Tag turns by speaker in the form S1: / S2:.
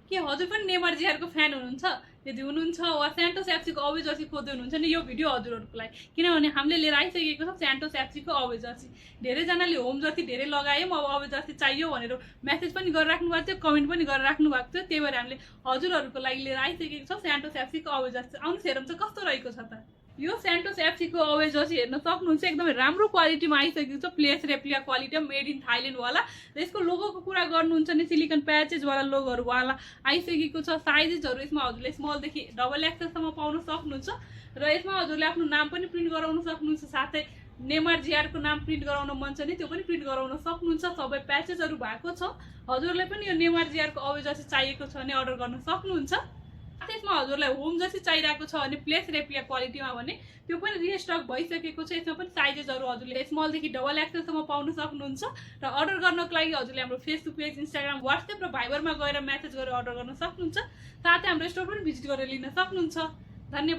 S1: के हजुर पनि नेमार जिआरको फ्यान हुनुहुन्छ? यदि हुनुहुन्छ वा स्यान्टोस एफसीको अवे जर्सी खोज्दै हुनुहुन्छ भने यो भिडियो हजुरहरूको लागि, किनभने हामीले लिएर आइसकेको छौँ स्यान्टोस एफसीको अवे जर्सी। धेरैजनाले होम जर्सी धेरै लगायौँ, अब अवे जर्सी चाहियो भनेर मेसेज पनि गरिराख्नु भएको थियो, कमेन्ट पनि गरिराख्नु भएको थियो। त्यही भएर हामीले हजुरहरूको लागि लिएर आइसकेको छौँ स्यान्टोस एफसीको अवे जर्सी। आउनुहोस् हेरौँ चाहिँ कस्तो रहेको छ त। यो स्यान्टोस एफसीको अवे जर्सी हेर्न सक्नुहुन्छ, एकदमै राम्रो क्वालिटीमा आइसकेको छ, place replica quality, made in Thailand वाला। र यसको लोगोको कुरा गर्नुहुन्छ भने सिलिकन प्याचेज वाला लोगोहरू वाला आइसकेको छ। साइजेसहरू यसमा हजुरले स्मलदेखि डबल एक्सेलसम्म पाउन सक्नुहुन्छ र यसमा हजुरले आफ्नो नाम पनि प्रिन्ट गराउन सक्नुहुन्छ, साथै नेमार जिआरको नाम प्रिन्ट गराउन मन छ भने त्यो पनि प्रिन्ट गराउन सक्नुहुन्छ। सबै प्याचेजहरू भएको छ। हजुरलाई पनि यो नेमार जिआरको अवे जर्सी चाहिएको छ भने अर्डर गर्न सक्नुहुन्छ। त्यसमा हजुरलाई होम जर्सी चाहिरहेको छ भने प्लेस रेप्लिका क्वालिटीमा भने त्यो पनि रिस्टक भइसकेको छ। यसमा पनि साइजेसहरू हजुरले स्मलदेखि डबल एक्सेलसम्म पाउन सक्नुहुन्छ। र अर्डर गर्नको लागि हजुरले हाम्रो फेसबुक पेज, इन्स्टाग्राम, व्हाट्सएप र भाइबरमा गएर मेसेज गरेर अर्डर गर्न सक्नुहुन्छ। साथै हाम्रो स्टोर पनि भिजिट गरेर लिन सक्नुहुन्छ। धन्यवाद।